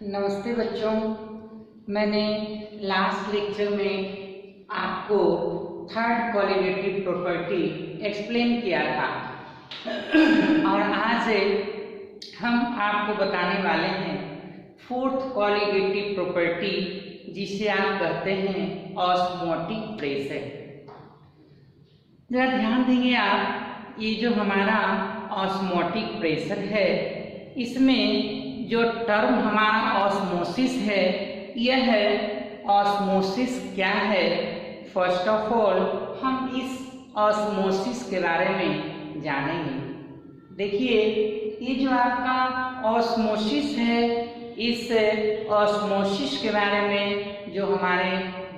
नमस्ते बच्चों। मैंने लास्ट लेक्चर में आपको थर्ड कॉलिगेटिव प्रॉपर्टी एक्सप्लेन किया था और आज हम आपको बताने वाले हैं फोर्थ कॉलिगेटिव प्रॉपर्टी, जिसे आप कहते हैं ऑस्मोटिक प्रेशर। जरा ध्यान देंगे आप, ये जो हमारा ऑस्मोटिक प्रेशर है, इसमें जो टर्म हमारा ऑस्मोसिस है, यह है ऑस्मोसिस क्या है। फर्स्ट ऑफ ऑल हम इस ऑस्मोसिस के बारे में जानेंगे। देखिए, ये जो आपका ऑस्मोसिस है, इस ऑस्मोसिस के बारे में जो हमारे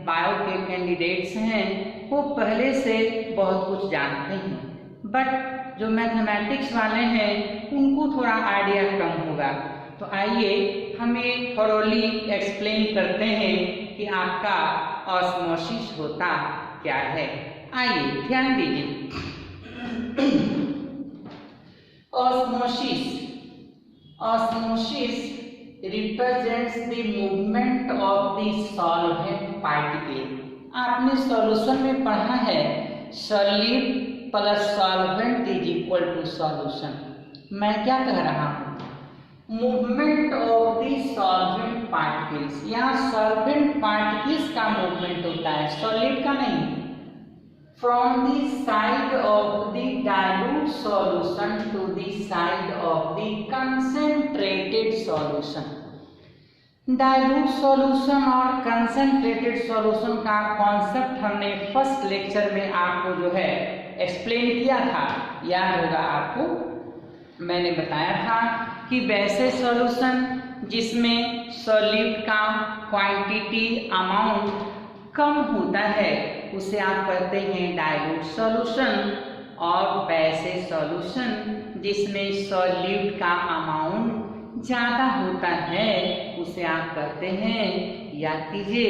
बायो के कैंडिडेट्स हैं वो पहले से बहुत कुछ जानते हैं, बट जो मैथमेटिक्स वाले हैं उनको थोड़ा आइडिया कम होगा। तो आइए हम ये थोरोली एक्सप्लेन करते हैं कि आपका ऑस्मोसिस होता क्या है। आइए ध्यान दीजिए। Osmosis represents the movement of the solvent particle. आपने सॉल्यूशन में पढ़ा है solid plus solvent is equal to solution. मैं क्या कह रहा हूँ, movement of the solvent particles. यहाँ सॉल्वेंट पार्टिकल्स का मूवमेंट होता है, सॉलिड का नहीं। From the side of the dilute solution to the side of the concentrated solution. Dilute solution और कंसंट्रेटेड सॉल्यूशन का कॉन्सेप्ट हमने फर्स्ट लेक्चर में आपको जो है एक्सप्लेन किया था, याद होगा आपको। मैंने बताया था कि वैसे सॉल्यूशन जिसमें सॉल्यूट का क्वांटिटी अमाउंट कम होता है उसे आप कहते हैं डाइल्यूट सॉल्यूशन, और वैसे सॉल्यूशन जिसमें सॉल्यूट का अमाउंट ज़्यादा होता है उसे आप कहते हैं, याद कीजिए,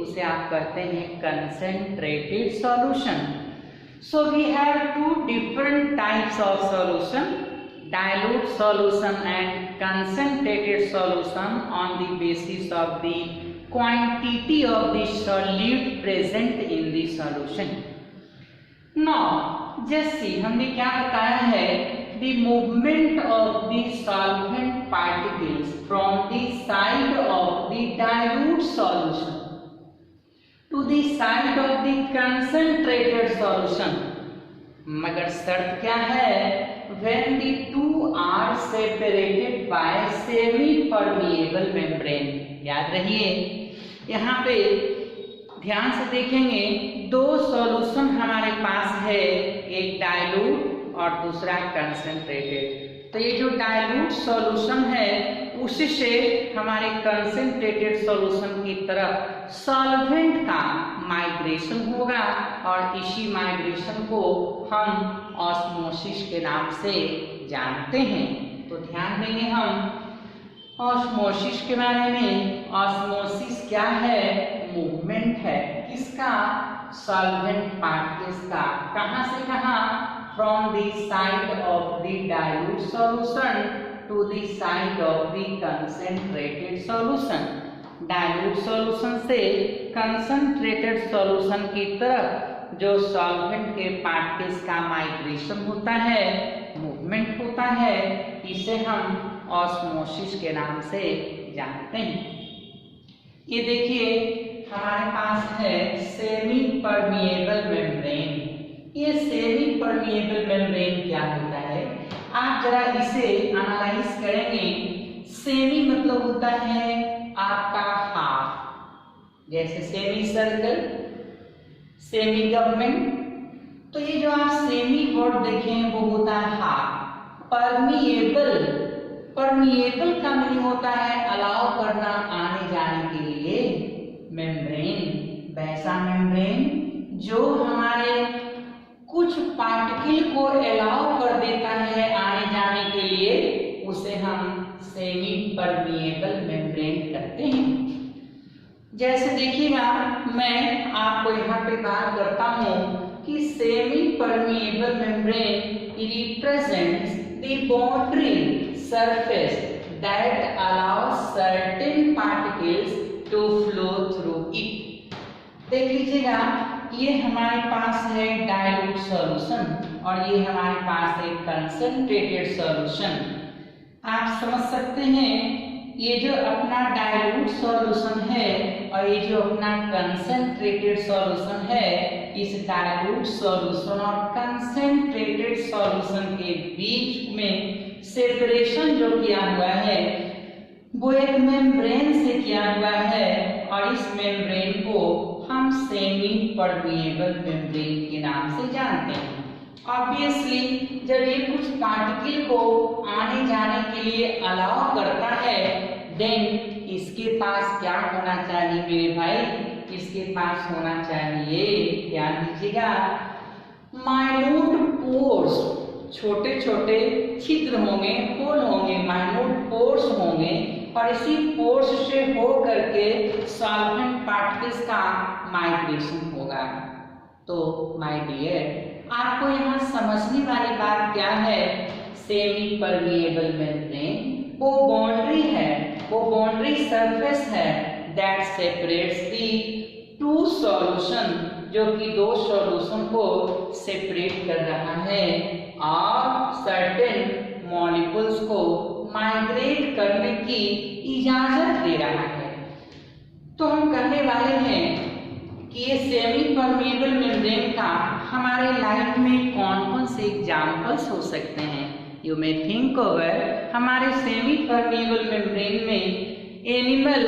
उसे आप कहते हैं concentrated solution. So we have two different types of solution, dilute solution and concentrated solution on the basis of the quantity of the solute present in the solution. Now just see, हमने क्या बताया है, the movement of the solvent particles from the side of the dilute solution to the side of the concentrated solution, मगर शर्त क्या है, when the two are separated by semi-permeable membrane। याद रहिए, यहाँ पे ध्यान से देखेंगे, दो सॉल्यूशन हमारे पास है, एक डाइल्यूट और दूसरा कंसंट्रेटेड। तो ये जो डाइल्यूट सॉल्यूशन है उससे हमारे कंसंट्रेटेड सॉल्यूशन की तरफ सॉल्वेंट का माइग्रेशन होगा और इसी माइग्रेशन को हम ऑस्मोसिस के नाम से जानते हैं। तो ध्यान देंगे हम ऑस्मोसिस के बारे में। ऑस्मोसिस क्या है, मूवमेंट है, किसका, सॉल्वेंट पार्टिकल्स का। कहाँ से कहाँ, from the side of the dilute solution to the side of the concentrated solution. Dilute solution से कंसंट्रेटेड सॉल्यूशन की तरफ जो सॉल्वेंट के पार्टिकल्स का माइग्रेशन होता है, मूवमेंट होता है, इसे हम ऑस्मोसिस के नाम से जानते हैं। ये देखिए हमारे पास है सेमी परमिएबल मेम्ब्रेन। ये सेमी परमिएबल मेम्ब्रेन क्या होता है, आप जरा इसे एनालाइज करेंगे। सेमी मतलब होता है आपका हाफ, जैसे सेमी सर्कल, सेमी गवर्नमेंट। तो ये जो आप सेमी वर्ड देखें वो होता है हाफ। परमिएबल, परमिएबल का मीनिंग होता है अलाउ करना, आने जाने के लिए। मेम्ब्रेन, वैसा मेम्ब्रेन जो हमारे कुछ पार्टिकल को अलाउ कर देता है आने जाने के लिए, उसे हम सेमी परमिएबल मेम्ब्रेन कहते हैं। जैसे देखिएगा, मैं आपको यहाँ पे बात करता हूँ कि semi permeable membrane represents the boundary surface that allows certain particles to flow through it। देख लीजिएगा, ये हमारे पास है डाइल्यूट सॉल्यूशन और ये हमारे पास है कंसंट्रेटेड सॉल्यूशन। आप समझ सकते हैं, ये जो अपना डाइल्यूट सॉल्यूशन है और ये जो अपना कंसंट्रेटेड सॉल्यूशन है, इस डाइल्यूट सॉल्यूशन और कंसंट्रेटेड सॉल्यूशन के बीच में सेपरेशन जो किया हुआ है वो एक मेम्ब्रेन से किया हुआ है और इस मेम्ब्रेन को हम सेमी परमिएबल मेम्ब्रेन के नाम से जानते हैं। ऑब्वियसली जब ये कुछ पार्टिकल को आने जाने के लिए अलाउ करता है, देन इसके पास क्या होना चाहिए मेरे भाई? इसके पास होना चाहिए, ध्यान दीजिएगा, माइन्यूट पोर्स, छोटे छोटे छिद्र होंगे, होल होंगे, माइन्यूट पोर्स होंगे और इसी पोर्स से हो करके सॉल्वेंट पार्टिकल्स का माइग्रेशन होगा। तो माय डियर, आपको यहाँ समझने वाली बात क्या है? सेमी परमिएबल मेम्ब्रेन वो बाउंड्री है, वो बाउंड्री सरफेस है that separates the two solution, जो कि दो सॉल्यूशन को सेपरेट कर रहा है और सर्टेन मॉलिक्यूल्स को माइग्रेट करने की इजाजत दे रहा है। तो हम कहने वाले हैं कि ये सेमी परमिएबल मेम्ब्रेन का हमारे लाइफ में कौन कौन से एग्जाम्पल्स हो सकते हैं? यू मे थिंक ओवर, हमारे सेमी परमिएबल मेम्ब्रेन में एनिमल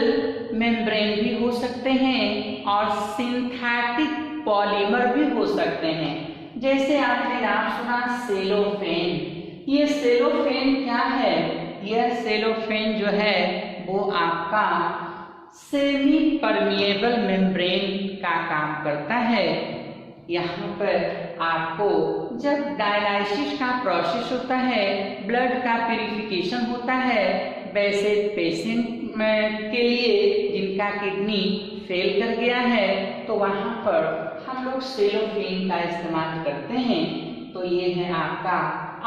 मेम्ब्रेन भी हो सकते हैं और सिंथेटिक पॉलीमर भी हो सकते हैं। जैसे आपने नाम सुना सेलोफेन। ये सेलोफेन क्या है? यह सेलोफेन जो है वो आपका सेमी परमिएबल मेम्ब्रेन का काम करता है। यहाँ पर आपको जब डायलाइसिस का प्रोसेस होता है, ब्लड का प्यूरिफिकेशन होता है, वैसे पेशेंट के लिए जिनका किडनी फेल कर गया है तो वहाँ पर हम लोग सेलोफेन का इस्तेमाल करते हैं। तो ये है आपका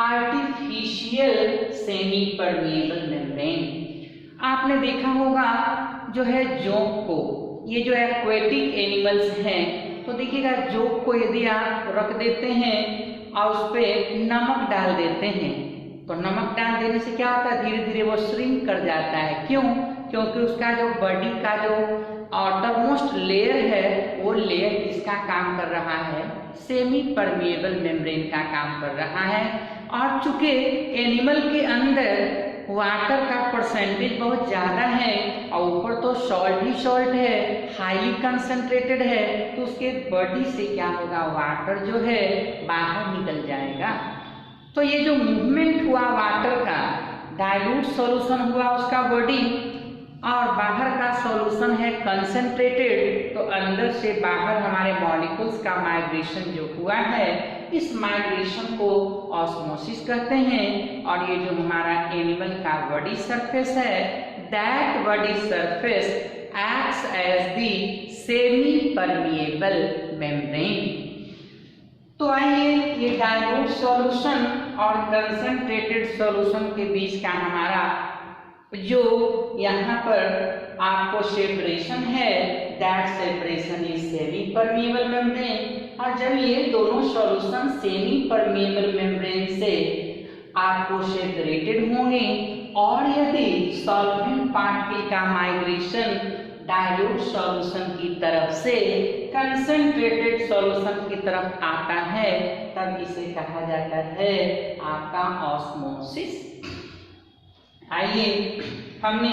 आर्टिफिशियल सेमी परमिएबल मेम्ब्रेन। आपने देखा होगा जो है जोंक को, ये जो एक्वेटिक एनिमल्स हैं, तो देखिएगा जोंक को यदि आप रख देते हैं और उस पर नमक डाल देते हैं तो नमक डाल देने से क्या होता है? धीरे धीरे वो श्रिंक कर जाता है। क्यों? क्योंकि उसका जो बॉडी का जो आउटरमोस्ट लेयर है वो लेयर किसका काम कर रहा है? सेमी परमिएबल मेम्ब्रेन का काम कर रहा है। और चूंकि एनिमल के अंदर वाटर का परसेंटेज बहुत ज़्यादा है और ऊपर तो सॉल्ट ही सॉल्ट है, हाईली कंसंट्रेटेड है, तो उसके बॉडी से क्या होगा? वाटर जो है बाहर निकल जाएगा। तो ये जो मूवमेंट हुआ वाटर का, डाइल्यूट सॉल्यूशन हुआ उसका बॉडी और बाहर का सॉल्यूशन है कंसंट्रेटेड, तो अंदर से बाहर हमारे मॉलिक्यूल्स का माइग्रेशन जो हुआ है, इस माइग्रेशन को ऑस्मोसिस कहते हैं। और ये जो हमारा एनिमल का बॉडी सरफेस है, that body surface acts as the semi permeable membrane. तो आइए ये डाइल्यूट सॉल्यूशन और कंसंट्रेटेड सॉल्यूशन के बीच का हमारा जो यहाँ पर आपको सेपरेशन है, that separation is semi permeable membrane. और जब ये दोनों सॉल्यूशन सेमी परमिएबल मेम्ब्रेन से आपको सेपरेटेड होंगे और यदि सॉल्वेंट पार्टिकल का माइग्रेशन डाइल्यूट सॉल्यूशन की तरफ से कंसंट्रेटेड सॉल्यूशन की तरफ आता है, तब इसे कहा जाता है आपका ऑस्मोसिस। आइए, हमने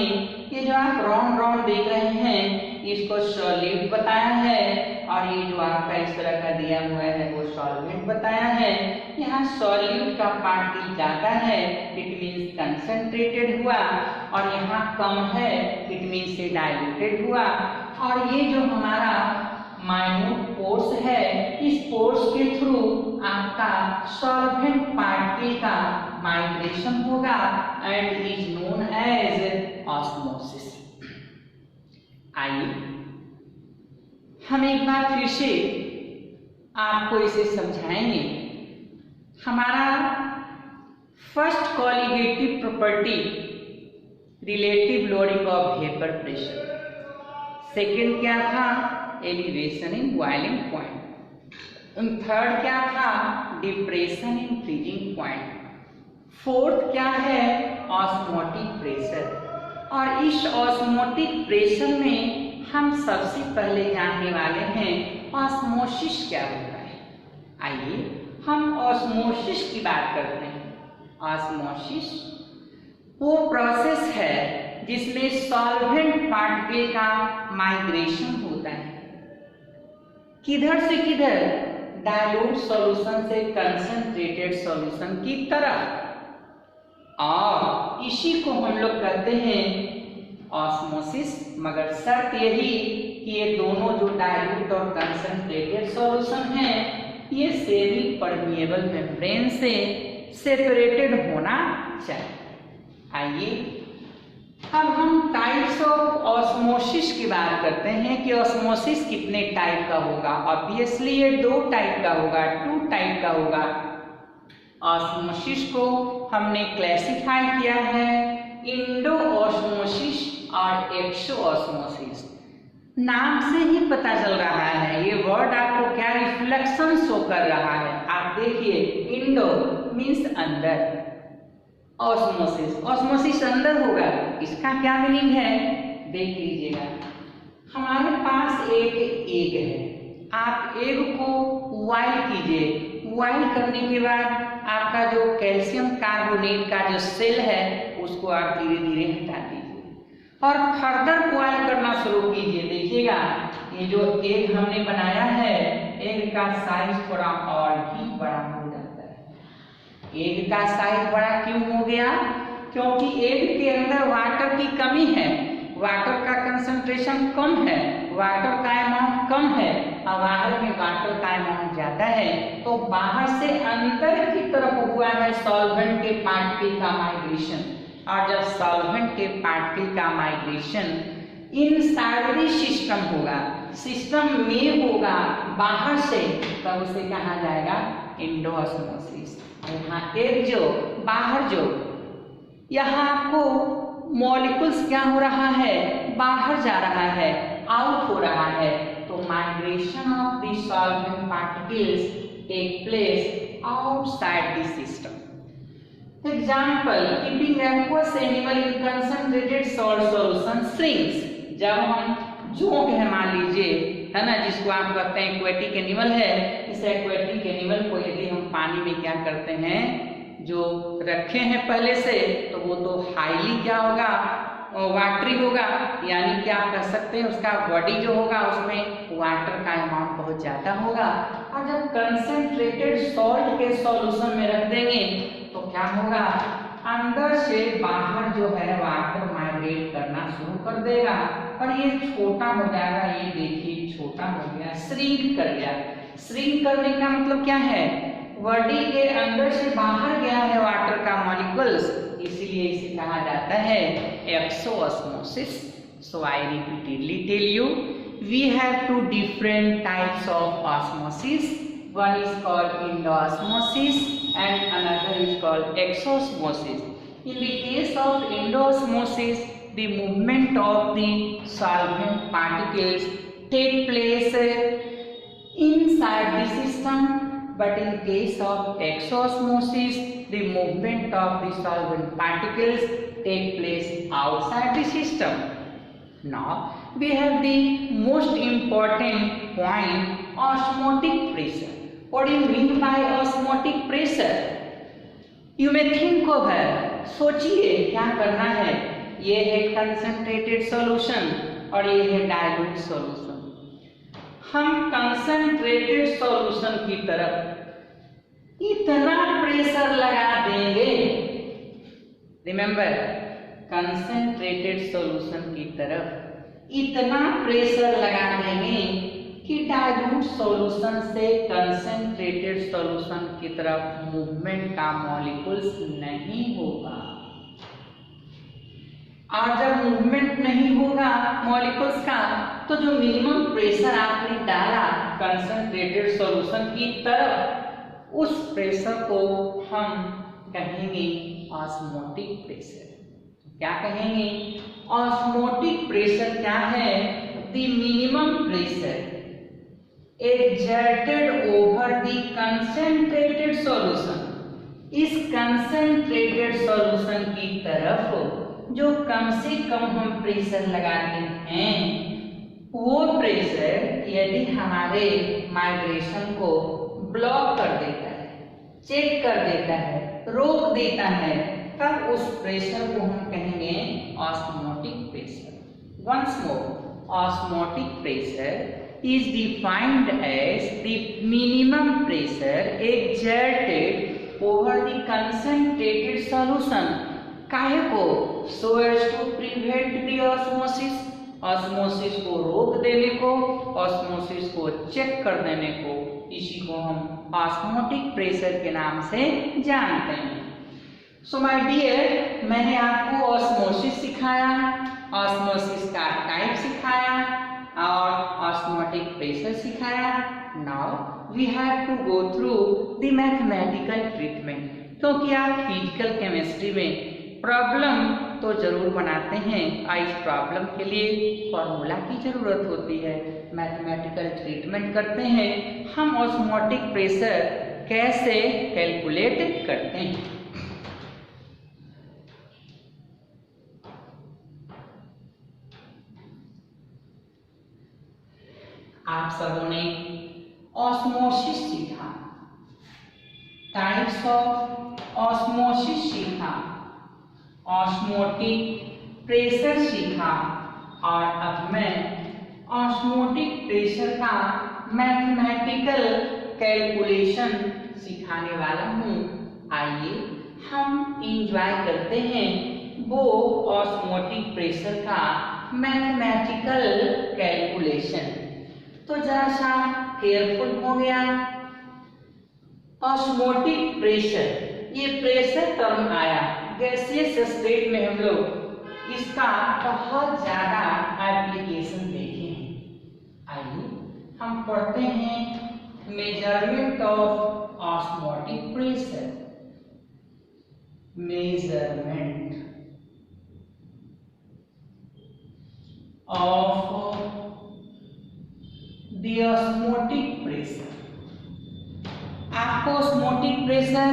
ये जो आप राउंड राउंड देख रहे हैं इसको सॉल्यूट बताया है और ये जो आपका इस तरह का दिया हुआ है वो सॉल्वेंट बताया है। यहाँ सॉल्यूट का पार्ट ज्यादा है, इट मीन्स कंसंट्रेटेड हुआ, और यहाँ कम है, इट मीन्स से डाइल्यूटेड हुआ। और ये जो हमारा माइन्यूट पोर्स है, इस पोर्स के थ्रू आपका सॉल्वेंट पार्टिकल का माइग्रेशन होगा and is known as osmosis. आइए हम एक बार फिर से आपको इसे समझाएंगे। हमारा first colligative property relative loading of vapour pressure. Second क्या था, elevation in boiling point. Third क्या था, depression in freezing point. Fourth क्या है, ऑस्मोटिक प्रेशर। और इस ऑस्मोटिक प्रेशर में हम सबसे पहले जानने वाले हैं ऑस्मोसिस क्या होता है। आइए हम ऑस्मोसिस की बात करते हैं। ऑस्मोसिस वो प्रोसेस है जिसमें सॉल्वेंट पार्टिकल का माइग्रेशन होता है। किधर से किधर, डाइल्यूट सॉल्यूशन से कंसंट्रेटेड सॉल्यूशन की तरफ। और इसी को हम लोग कहते हैं ऑस्मोसिस। मगर शर्त यही कि ये दोनों जो डाइल्यूट और कंसंट्रेटेड सॉल्यूशन हैं ये सेमी परमिएबल मेम्ब्रेन से सेपरेटेड होना चाहिए। आइए अब हम टाइप्स ऑफ ऑस्मोसिस की बात करते हैं कि ऑस्मोसिस कितने टाइप का होगा। ऑब्वियसली ये 2 टाइप का होगा, 2 टाइप का होगा। ऑस्मोसिस को हमने क्लासिफाई किया है इंडो ऑस्मोसिस और एक्सो ऑस्मोसिस। नाम से ही पता चल रहा है, ये वर्ड आपको क्या रिफ्लेक्शन शो कर रहा है। आप देखिए, इंडो मीन्स अंदर, ऑस्मोसिस, ऑस्मोसिस अंदर होगा। इसका क्या मीनिंग है, देख लीजिएगा। हमारे पास एक एग है, आप एग को बॉइल कीजिए। बॉइल करने के बाद आपका जो कैल्शियम कार्बोनेट का जो सेल है उसको आप धीरे धीरे हटा दीजिए और फर्दर बॉइल करना शुरू कीजिए। देखिएगा ये जो एग हमने बनाया है, एग का साइज थोड़ा और भी बड़ा हो जाता है। एग का साइज बड़ा क्यों हो गया, क्योंकि एग के अंदर वाटर की कमी है, वाटर का कंसंट्रेशन कम है, वाटर का अमाउंट कम है और बाहर में वाटर का अमाउंट ज्यादा है। तो बाहर से अंदर की तरफ हुआ है सॉल्वेंट के पार्टिकल का माइग्रेशन। और जब सॉल्वेंट के पार्टिकल का माइग्रेशन इनसाइड द सिस्टम होगा, सिस्टम में होगा बाहर से, तब उसे कहा जाएगा इंडोऑस्मोसिस। यहाँ एक जो बाहर जो, यहाँ आपको मॉलिक्यूल्स क्या हो रहा है, बाहर जा रहा है, आउट हो रहा है। तो migration of the solvent particles take place outside the system. Example, keeping aqueous animal in concentrated salt solution shrinks. जब हम जोंक है मान लीजिए, है ना, जिसको आप कहते हैं एक्वेटिक एनिमल है, इस एक्वेटिक एनिमल को यदि हम पानी में क्या करते हैं, जो रखे हैं पहले से, तो वो तो हाईली क्या होगा, वाटरी होगा। यानी कि आप कह सकते हैं उसका बॉडी जो होगा उसमें वाटर का अमाउंट बहुत ज्यादा होगा। और जब कंसंट्रेटेड सॉल्ट के सॉल्यूशन में रख देंगे तो क्या होगा, अंदर से बाहर जो है वाटर माइग्रेट करना शुरू कर देगा और ये छोटा हो जाएगा। ये देखिए छोटा हो गया, श्रिंक कर गया। श्रिंक करने का मतलब क्या है, बॉडी के अंदर से बाहर गया है वाटर का मॉलिक्यूल्स, इसीलिए इसे कहा जाता है exosmosis. So I repeatedly tell you, we have 2 different types of osmosis. One is called endoosmosis and another is called exosmosis. In the case of endoosmosis, the movement of the solvent particles take place inside the system, but in case of exosmosis, the movement of the solvent particles take place outside the system. Now we have the most important point, osmotic pressure. What do you mean by osmotic pressure? You may think of it. सोचिए क्या करना है, ये है concentrated solution और ये है dilute solution. हम कंसंट्रेटेड सॉल्यूशन की तरफ इतना प्रेशर लगा देंगे, रिमेंबर, कंसंट्रेटेड सॉल्यूशन की तरफ इतना प्रेशर लगा देंगे कि डाइल्यूट सॉल्यूशन से कंसंट्रेटेड सॉल्यूशन की तरफ मूवमेंट का मॉलिक्यूल्स नहीं होगा। और जब मूवमेंट नहीं होगा मॉलिक्यूल्स का, तो जो मिनिमम प्रेशर आपने डाला कंसंट्रेटेड सॉल्यूशन की तरफ, उस प्रेशर को हम कहेंगे ऑस्मोटिक प्रेशर। क्या कहेंगे? ऑस्मोटिक प्रेशर क्या है? The minimum pressure exerted over the concentrated solution। इस कंसंट्रेटेड सॉल्यूशन की तरफ जो कम से कम हम प्रेशर लगाते हैं, वो प्रेशर यदि हमारे माइग्रेशन को ब्लॉक कर देता है, चेक कर देता है, रोक देता है, तब उस प्रेशर को हम कहेंगे osmotic pressure. Once more, osmotic pressure is defined as the minimum pressure exerted over the concentrated solution। काहे को? so as to prevent the osmosis, osmosis को रोक देने को, ऑस्मोसिस को चेक कर देने को, इसी को हम ऑस्मोटिक प्रेशर के नाम से जानते हैं। सो माय डियर, मैंने आपको ऑस्मोसिस सिखाया, ऑस्मोसिस का टाइप सिखाया और ऑस्मोटिक प्रेशर सिखाया। Now we have to go through the mathematical treatment, क्योंकि आप फिजिकल केमिस्ट्री में प्रॉब्लम तो जरूर बनाते हैं और इस प्रॉब्लम के लिए फॉर्मूला की जरूरत होती है। मैथमेटिकल ट्रीटमेंट करते हैं, हम ऑस्मोटिक प्रेशर कैसे कैलकुलेट करते हैं। आप सबों ने ऑस्मोसिस सीखा, टाइप्स ऑफ ऑस्मोसिस सीखा, ऑस्मोटिक प्रेशर सीखा और अब मैं ऑस्मोटिक प्रेशर का मैथमेटिकल कैलकुलेशन सिखाने वाला हूँ। आइए हम एंजॉय करते हैं वो ऑस्मोटिक प्रेशर का मैथमेटिकल कैलकुलेशन। तो जरा सा केयरफुल हो गया। ऑस्मोटिक प्रेशर, ये प्रेशर टर्म आया गैसियस स्टेट में, हम लोग इसका बहुत ज्यादा एप्लीकेशन देखे हैं। आइए हम पढ़ते हैं measurement of osmotic pressure. Measurement of the osmotic pressure. आपको ऑस्मोटिक प्रेशर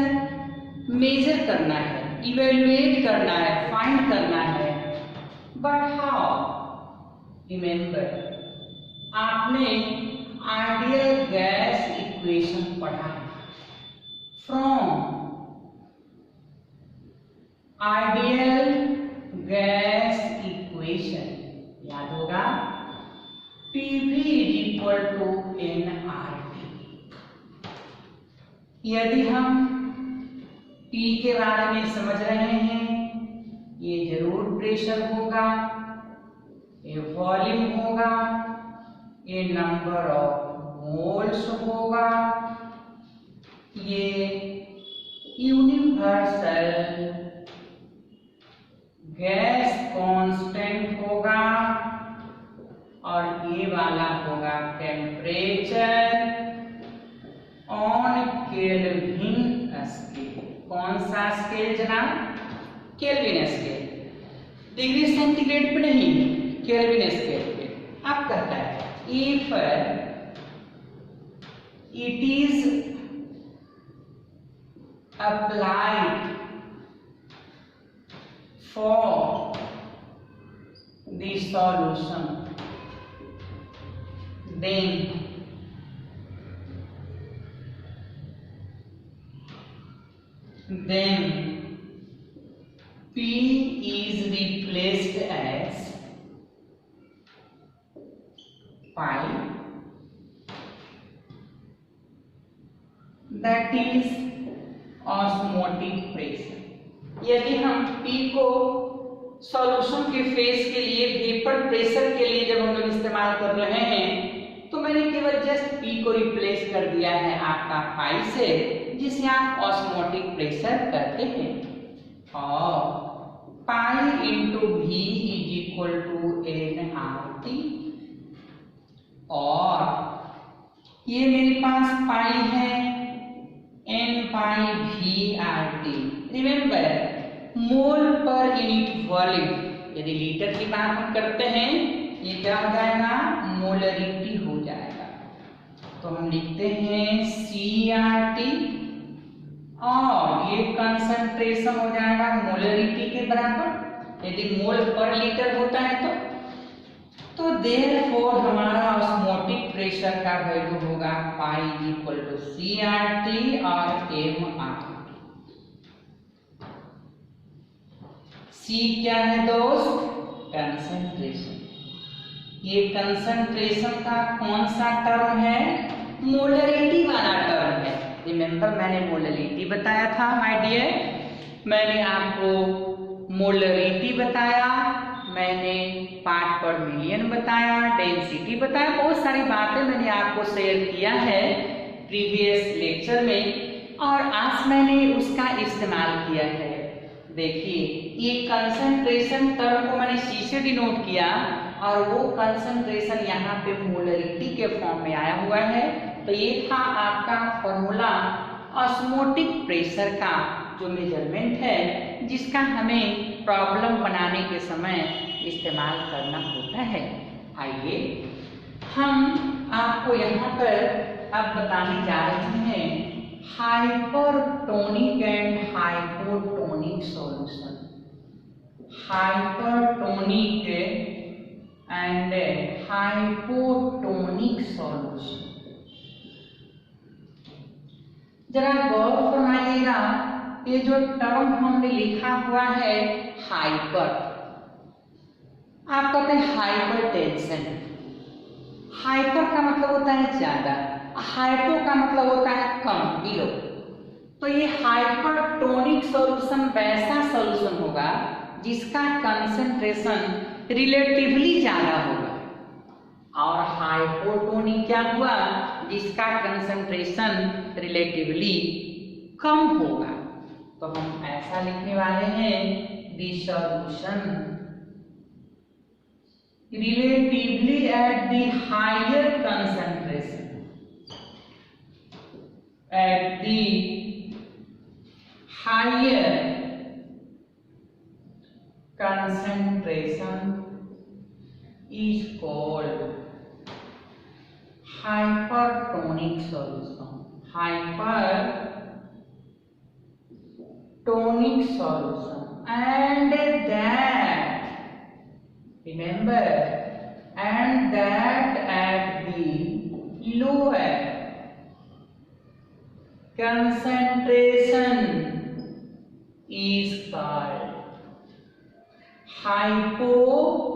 मेजर करना है, इवेल्युएट करना है, फाइंड करना है। But how? रिमेंबर, आपने आइडियल गैस इक्वेशन पढ़ा है। फ्रॉम आइडियल गैस इक्वेशन याद होगा, PV = nRT। यदि हम P के बारे में समझ रहे हैं, ये जरूर प्रेशर होगा, ये वॉल्यूम होगा, ये नंबर ऑफ मोल्स होगा, ये यूनिवर्सल गैस कांस्टेंट होगा और ये वाला होगा टेम्परेचर ऑन केल्विन स्केल। कौन सा स्केल जनाब? Kelvin scale. डिग्री सेंटीग्रेड पे नहीं, केल्विन स्केल पे। अब कहता है if it is applied for the solution then P is replaced as pi, that is osmotic pressure। यदि हम P को सॉल्यूशन के फेज के लिए, वेपर प्रेशर के लिए जब हम लोग इस्तेमाल कर रहे हैं, तो मैंने केवल जस्ट P को रिप्लेस कर दिया है आपका पाई से, जिसे आप ऑस्मोटिक प्रेशर कहते हैं। और पाई इंटू V = nRT, और ये मेरे पास पाई है n पाई VRT। रिमेंबर, मोल पर यूनिट वॉल्यूम। यदि लीटर की बात हम करते हैं, ये क्या हो जाएगा, मोलरिटी हो जाएगा। तो हम लिखते हैं CRT और ये कंसंट्रेशन हो जाएगा मोलरिटी के बराबर, यदि मोल पर लीटर होता है तो देयरफॉर हमारा ऑस्मोटिक प्रेशर का वैल्यू होगा पाई इक्वल टू CRT और MRT। C क्या है दोस्त, कंसंट्रेशन। ये कंसंट्रेशन का कौन सा टर्म है, मोलरिटी वाला टर्म है। रिमेंबर मैंने मोलरिटी बताया था माय डियर, मैंने आपको मोलरिटी बताया, मैंने पार्ट पर मिलियन बताया, डेंसिटी बताया, बहुत सारी बातें मैंने आपको शेयर किया है प्रीवियस लेक्चर में और आज मैंने उसका इस्तेमाल किया है। देखिए ये कंसंट्रेशन टर्म को मैंने C से डिनोट किया और वो कंसंट्रेशन यहाँ पे मोलरिटी के फॉर्म में आया हुआ है। तो ये था आपका फॉर्मूला ऑस्मोटिक प्रेशर का जो मेजरमेंट है, जिसका हमें प्रॉब्लम बनाने के समय इस्तेमाल करना होता है। आइए हम आपको यहाँ पर अब बताने जा रहे हैं hypertonic and hypotonic solution. Hypertonic and hypotonic solution, जरा गौर फरमाइएगा, ये जो टर्म हमने लिखा हुआ है हाइपर, आप कहते हैं हाइपरटेंशन। हाइपर का मतलब होता है ज्यादा, हाइपो का मतलब होता है कम, बिलो। तो ये हाइपरटोनिक सॉल्यूशन वैसा सॉल्यूशन होगा जिसका कंसंट्रेशन रिलेटिवली ज्यादा होगा, और हाइपोटोनिक क्या हुआ, जिसका कंसंट्रेशन रिलेटिवली कम होगा। तो हम ऐसा लिखने वाले हैं the solution relatively at the higher concentration, at the higher concentration is called hypertonic solution. Hypertonic solution, and that, remember, and that at the lower concentration is called hypotonic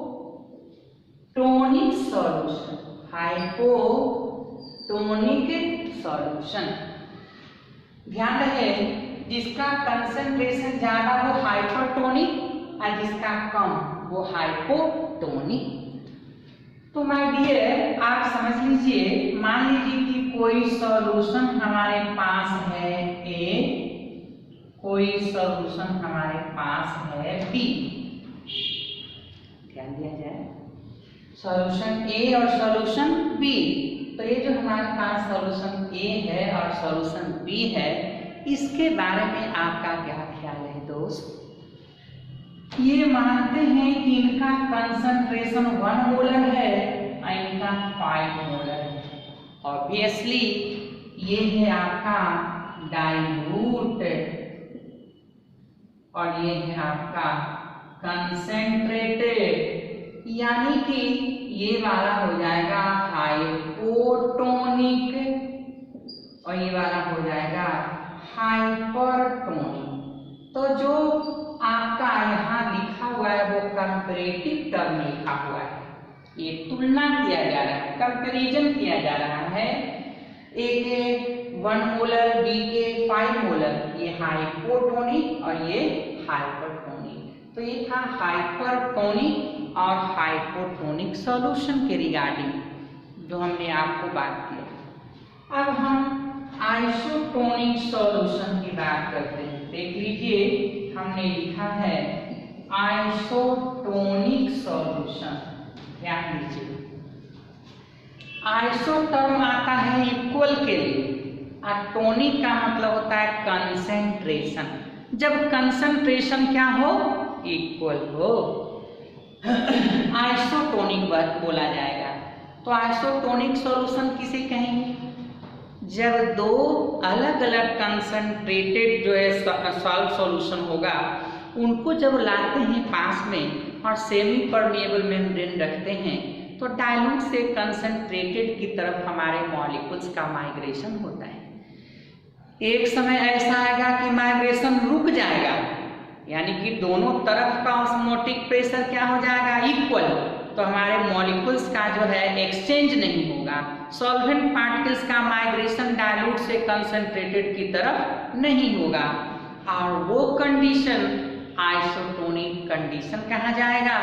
solution. Hypotonic solution, ध्यान रहे, जिसका concentration ज्यादा वो hypertonic और जिसका कम वो hypotonic. तो my dear आप समझ लीजिए, मान लीजिए कि कोई सॉल्यूशन हमारे पास है A, कोई सॉल्यूशन हमारे पास है B। ध्यान दिया जाए, सॉल्यूशन A और सॉल्यूशन B। तो ये जो हमारे पास सॉल्यूशन A है और सॉल्यूशन B है, इसके बारे में आपका क्या ख्याल है दोस्त? ये मानते हैं कि इनका कंसंट्रेशन 1 मोलर है और इनका 5 मोलर है। ऑब्वियसली ये है आपका डाइल्यूट और ये है आपका कंसंट्रेटेड, यानी कि ये वाला हो जाएगा हाइपोटोनिक और ये वाला हो जाएगा हाइपरटोनिक। तो जो आपका यहाँ लिखा हुआ है वो कंपैरेटिव टर्म लिखा हुआ है, ये तुलना किया जा रहा है, कंपैरिजन किया जा रहा है। ए के 1 मोलर, बी के 5 मोलर, ये हाइपोटोनिक और ये हाइपरटोनिक। तो ये था हाइपरटोनिक और हाइपोटोनिक सॉल्यूशन के रिगार्डिंग जो हमने आपको बात किया। अब हम आइसोटोनिक सॉल्यूशन की बात करते हैं। देख लीजिए, हमने लिखा है आइसोटोनिक सॉल्यूशन। ध्यान दीजिए, आइसो टर्म आता है इक्वल के लिए और टोनिक का मतलब होता है कंसेंट्रेशन। जब कंसंट्रेशन क्या हो, इक्वल हो, आइसोटोनिक बोला जाएगा। तो आइसोटोनिक सॉल्यूशन किसे कहेंगे? जब दो अलग अलग कंसंट्रेटेड जो है सॉल्व सॉल्यूशन होगा, उनको जब लाते हैं पास में और सेमी परमिएबल मेम्ब्रेन रखते हैं, तो डाइल्यूट से कंसंट्रेटेड की तरफ हमारे मॉलिक्यूल्स का माइग्रेशन होता है। एक समय ऐसा आएगा कि माइग्रेशन रुक जाएगा, यानी कि दोनों तरफ का ऑस्मोटिक प्रेशर क्या हो जाएगा, इक्वल। तो हमारे मॉलिक्यूल्स का जो है एक्सचेंज नहीं होगा, सॉल्वेंट पार्टिकल्स का माइग्रेशन डाइल्यूट से कंसंट्रेटेड की तरफ नहीं होगा, और वो कंडीशन आइसोटोनिक कंडीशन कहा जाएगा।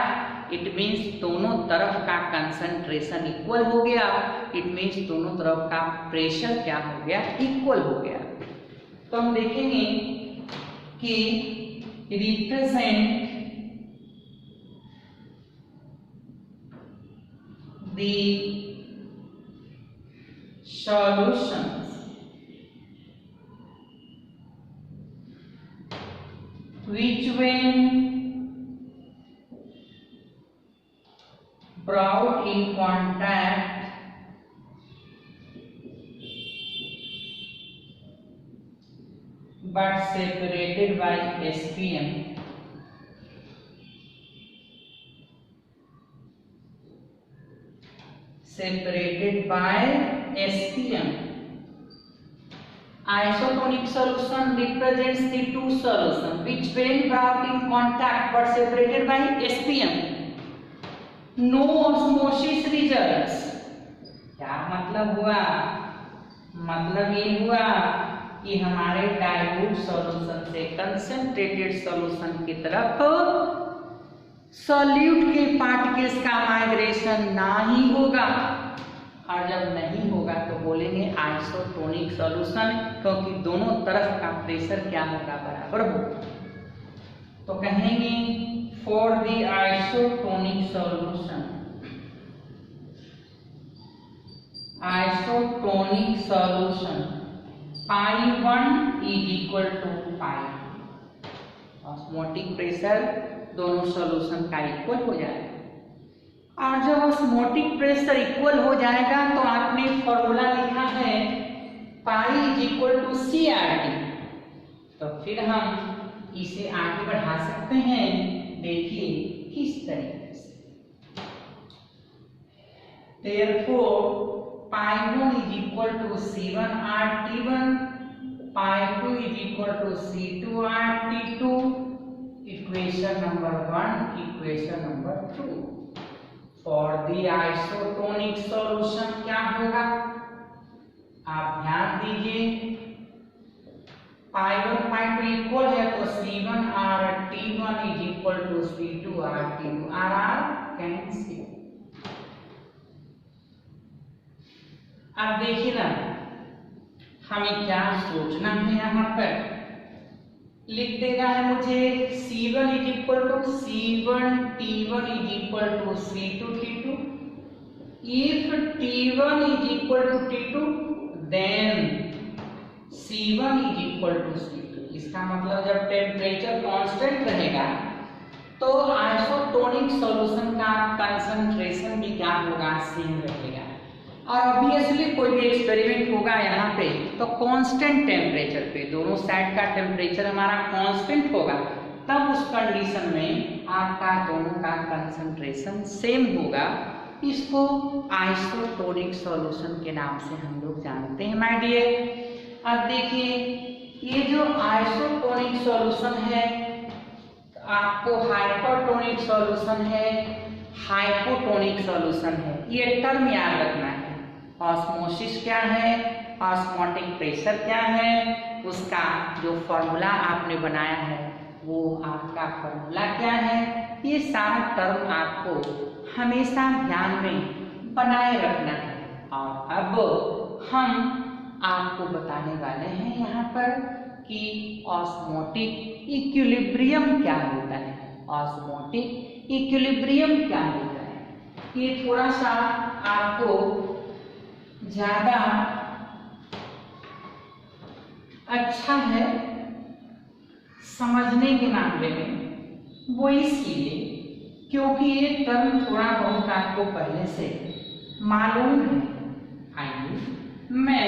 इट मीन्स दोनों तरफ का कंसंट्रेशन इक्वल हो गया, इट मीन्स दोनों तरफ का प्रेशर क्या हो गया, इक्वल हो गया। तो हम देखेंगे कि represent the solutions which when brought in contact but separated by SPM Isotonic solution represents the two solutions which when brought in contact but separated by SPM. No osmosis results. क्या मतलब हुआ? मतलब ये हुआ कि हमारे डाइल्यूट सॉल्यूशन से concentrated solution की तरफ सॉल्यूट के पार्टिकल्स का माइग्रेशन ना ही होगा, और जब नहीं होगा तो बोलेंगे आइसोटोनिक सॉल्यूशन, क्योंकि दोनों तरफ का प्रेशर क्या होगा, बराबर होगा। तो कहेंगे for the isotonic solution, isotonic solution pi 1 is equal to pi, osmotic pressure दोनों सॉल्यूशन का इक्वल हो जाएगा। और जब ऑस्मोटिक प्रेशर इक्वल हो जाएगा तो आपने फॉर्मूला लिखा है pi is equal to CRT। तो फिर हम इसे आगे बढ़ा सकते हैं, देखिए किस तरीके से। Therefore, pi 1 is equal to C1RT1, pi 2 is equal to C2RT2, equation number 1, equation number 2। For the isotonic solution क्या होगा, आप ध्यान दीजिए, पाई 1 पाई 2 इक्वल है तो C1RT1 is equal to C2RT2, R cancel. अब देखिए ना, हमें क्या सोचना है, यहाँ पर लिख देगा है मुझे C1 is equal to C1T1 is equal to C2T2। If T1 is equal to T2 then C1 is equal to C2। इसका मतलब जब टेम्परेचर कांस्टेंट रहेगा तो आइसोटोनिक सॉल्यूशन का कंसंट्रेशन भी क्या होगा, सेम रहेगा। और ऑब्वियसली कोई भी एक्सपेरिमेंट होगा यहाँ पे तो कांस्टेंट टेम्परेचर पे, दोनों साइड का टेम्परेचर हमारा कांस्टेंट होगा, तब उस कंडीशन में आपका दोनों का कंसंट्रेशन सेम होगा। इसको आइसोटोनिक सॉल्यूशन के नाम से हम लोग जानते हैं माय डियर। अब देखिए, ये जो आइसोटोनिक सॉल्यूशन है, आपको हाइपरटोनिक सॉल्यूशन है, हाइपोटोनिक सॉल्यूशन है, ये टर्म याद रखना है। ऑस्मोसिस क्या है, ऑस्मोटिक प्रेशर क्या है, उसका जो फॉर्मूला आपने बनाया है वो आपका फॉर्मूला क्या है, ये सारा टर्म आपको हमेशा ध्यान में बनाए रखना है। और अब हम आपको बताने वाले हैं यहाँ पर कि ऑस्मोटिक इक्विलिब्रियम क्या होता है। ऑस्मोटिक इक्विलिब्रियम क्या होता है, ये थोड़ा सा आपको ज्यादा अच्छा है समझने के मामले में, वो इसलिए क्योंकि ये टर्म थोड़ा बहुत आपको पहले से मालूम है। आइए मैं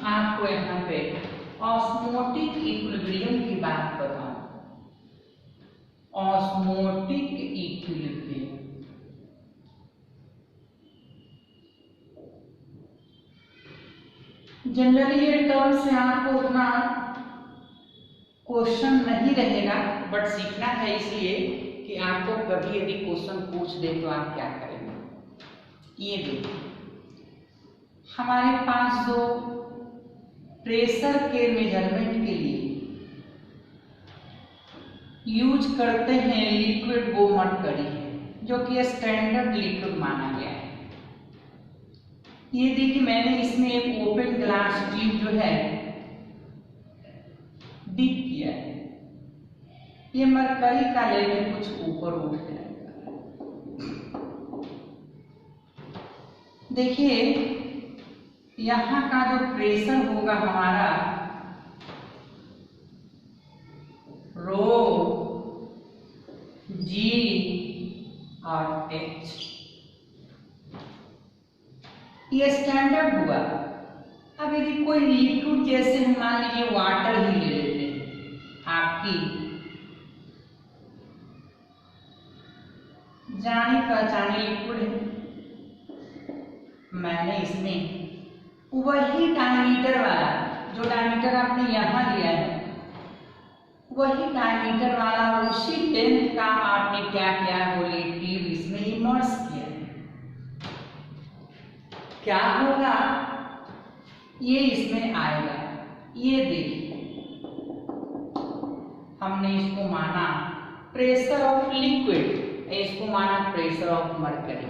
आपको यहाँ पे ऑस्मोटिक इक्विलिब्रियम की बात बताऊं। ऑस्मोटिक इक्विलिब्रियम जनरली ये टर्म से आपको उतना क्वेश्चन नहीं रहेगा, बट सीखना है इसलिए कि आपको कभी यदि क्वेश्चन पूछ दे तो आप क्या करेंगे। ये देखिए, हमारे पास जो प्रेशर के मेजरमेंट के लिए यूज करते हैं लिक्विड, वो मरकरी है, जो कि स्टैंडर्ड लिक्विड माना गया है। ये देखिए, मैंने इसमें एक ओपन ग्लास ट्यूब जो है डिप किया है। ये मरकरी का लेवल कुछ ऊपर उठ जाएगा। देखिए, यहाँ का जो प्रेशर होगा हमारा रो, जी और एच, ये स्टैंडर्ड हुआ। अब यदि कोई लिक्विड, जैसे हम मान लीजिए वाटर ही ले लेते हैं, आपकी जाने पहचाने लिक्विड है, मैंने इसमें वही डायमीटर वाला, जो डायमीटर आपने यहाँ लिया है, वही डायमीटर वाला उसी लेंथ का आपने क्या किया, वो ट्यूब इसमें इमर्स किया है। क्या होगा, ये इसमें आएगा। ये देखिए, हमने इसको माना प्रेशर ऑफ लिक्विड, इसको माना प्रेशर ऑफ मरकरी।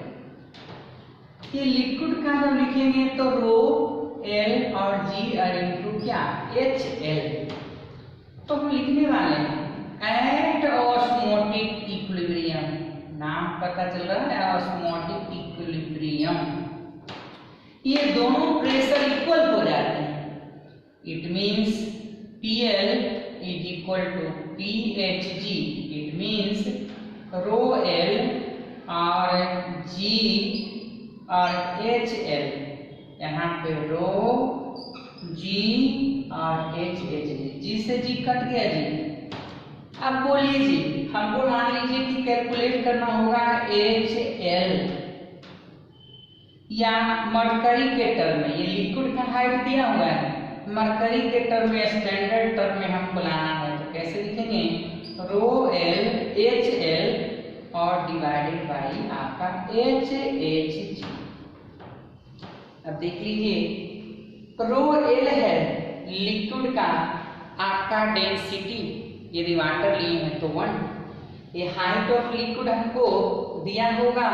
ये लिक्विड का जब लिखेंगे तो रो एल और जी आर इंटू क्या एच एल, तो हम लिखने वाले हैं एट ऑस्मोटिक इक्विलिब्रियम। नाम पता चल रहा है, ऑस्मोटिक इक्विलिब्रियम। ये दोनों प्रेशर इक्वल हो जाते हैं। It means PL is equal to PHG। It means rho L और जी और HL, यहाँ पे रो जी और HH, जी से जी कट गया जी। अब बोलिए जी, हमको मान लीजिए कि कैलकुलेट करना होगा HL या मरकरी के टर्म में। ये लिक्विड का हाइट दिया हुआ है, मरकरी के टर्म में, स्टैंडर्ड टर्म में हमको लाना है, तो कैसे लिखेंगे, रो एल HL और डिवाइडेड बाई आपका HHG। अब देख लीजिए, रो एल है लिक्विड का आपका डेंसिटी, यदि वाटर लिए हैं तो 1। ये हाइट ऑफ लिक्विड हमको दिया होगा,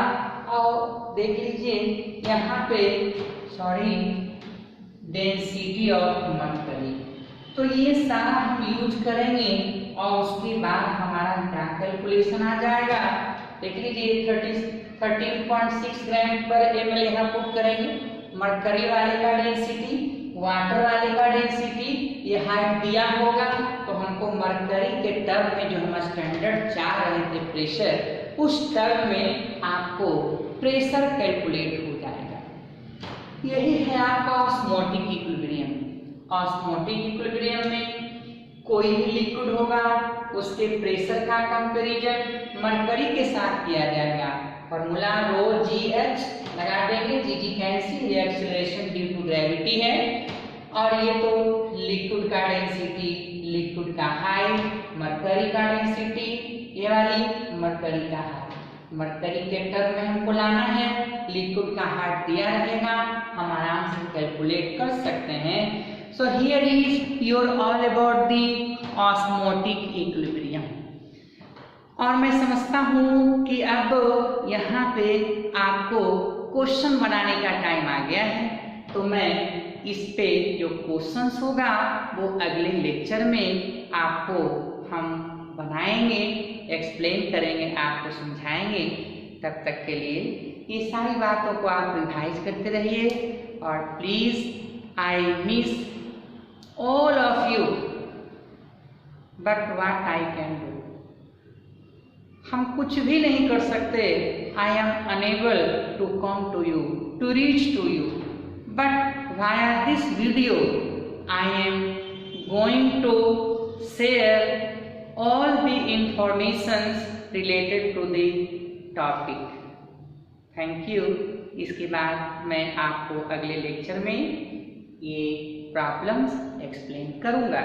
और देख लीजिए यहाँ पे डेंसिटी ऑफ मरकरी। तो ये सारा हम यूज करेंगे और उसके बाद हमारा क्या कैलकुलेशन आ जाएगा। देख लीजिए 13.6 ग्राम पर ml यहाँ पुट करेंगे। मरकरी वाले का डेंसिटी, वाटर वाले का डेंसिटी, ये हाइट दिया होगा, तो हमको मरकरी के टर्म में जो हम स्टैंडर्ड चाह रहे थे प्रेशर, उस टर्म में आपको प्रेशर कैलकुलेट हो जाएगा। यही है आपका ऑस्मोटिक इक्विलिब्रियम। ऑस्मोटिक इक्विलिब्रियम में कोई भी लिक्विड होगा, उसके प्रेशर का कंपैरिजन मरकरी के साथ किया जाएगा। फॉर्मूला रो जी एच लगा देंगे, जी जी कैंसिल, ये एक्सेलरेशन ड्यू टू ग्रेविटी है, और ये तो लिक्विड का डेंसिटी, लिक्विड का हाइट, मरकरी का डेंसिटी, ये वाली मरकरी का हाइट। मरकरी के टर्म में हमको लाना है, लिक्विड का हाइट दिया रहेगा, हम आराम से कैलकुलेट कर सकते हैं। So here is your all about the osmotic equilibrium. और मैं समझता हूँ कि अब यहाँ पे आपको क्वेश्चन बनाने का टाइम आ गया है, तो मैं इस पे जो क्वेश्चंस होगा वो अगले लेक्चर में आपको हम बनाएंगे, एक्सप्लेन करेंगे, आपको समझाएंगे। तब तक के लिए ये सारी बातों को आप रिवाइज करते रहिए, और please I miss all of you but what I can do, हम कुछ भी नहीं कर सकते। I am unable to come to you, to reach to you, but via this video I am going to share all the informations related to the topic. Thank you. इसके बाद मैं आपको अगले लेक्चर में ये प्रॉब्लम्स एक्सप्लेन करूँगा।